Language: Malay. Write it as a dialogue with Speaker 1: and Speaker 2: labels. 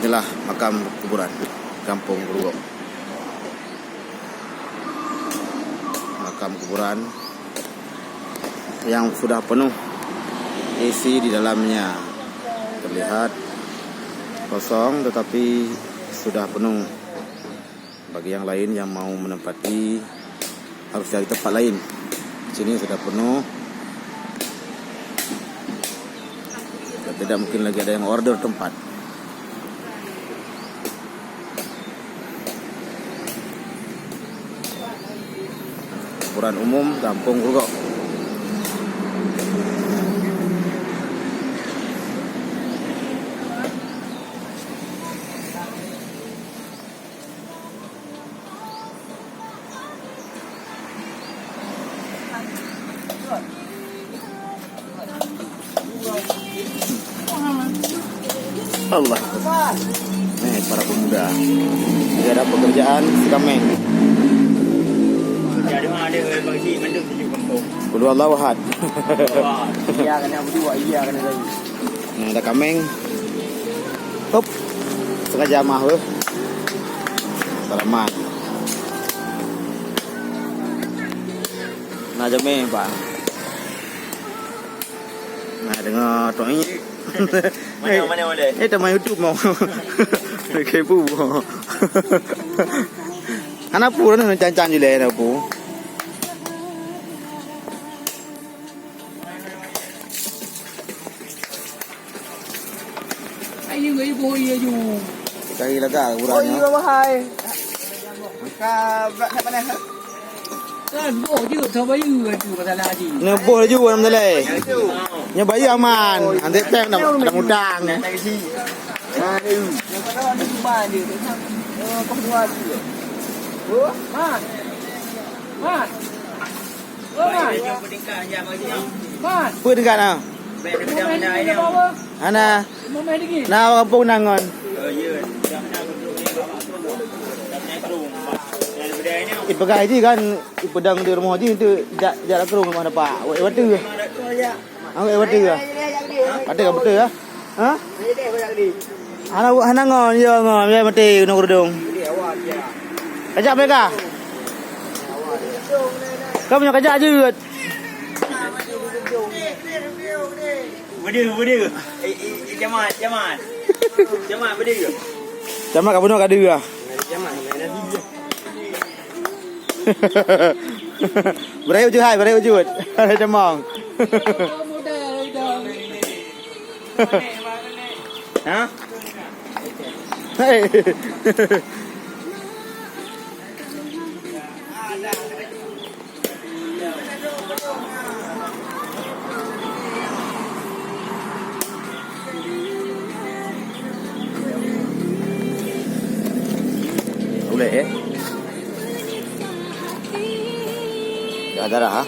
Speaker 1: Inilah makam kuburan Kampung Grogol. Makam kuburan yang sudah penuh isi di dalamnya. Terlihat kosong tetapi sudah penuh. Bagi yang lain yang mau menempati harus cari tempat lain. Di sini sudah penuh. Dan tidak mungkin lagi ada yang order tempat. Kuburan umum Kampung Grogol. Allah. Nih para pemuda. Tidak ada pekerjaan sekameng. Kudu Allah wahad.
Speaker 2: Iya kena berdua, iya kena lagi.
Speaker 1: Nah, ada kameng. Hop. Sengaja mah weh. Salaman. Nah, jame, Bang. Nah, dengar toinya.
Speaker 2: Mana boleh?
Speaker 1: Teman YouTube mau. Kepo. Anak pu ni cancang je le anak pu.
Speaker 2: Ayo gaya boy ayo.
Speaker 1: Cari lega
Speaker 2: Oh
Speaker 1: kurangnya.
Speaker 2: iya wahai. Maka berat nak mana? Kan boh je tau bayu tu kata lagi.
Speaker 1: Ni boh juga nam dale. Nya bayi aman. Ante pek nak mudang.
Speaker 2: Nak isi. Aduh. Yang kata ni ban dia. Kau dua dia. Oh, man. Man. Oh, man. Man.
Speaker 1: Pu dekat nah. Ana.
Speaker 2: Mana lagi?
Speaker 1: Na kampung nangon. Ipagai ji kan ipedang di rumah ji itu jarak kerung rumah pak. Watu. Ang watu ya. Ada ka betul ya? Ha? Ana ngon yo ngon ya mati no kurdung. Kajak mereka. Kau punya kajak je.
Speaker 2: Berdua. Jamat. Jamat berdua.
Speaker 1: Jamak ka bunuh ka dia.
Speaker 2: Jamat mana dia?
Speaker 1: Berai ujud hai, berai ujud. Ada demang.
Speaker 2: Ha?
Speaker 1: Hei. Boleh eh? Dah ada dah.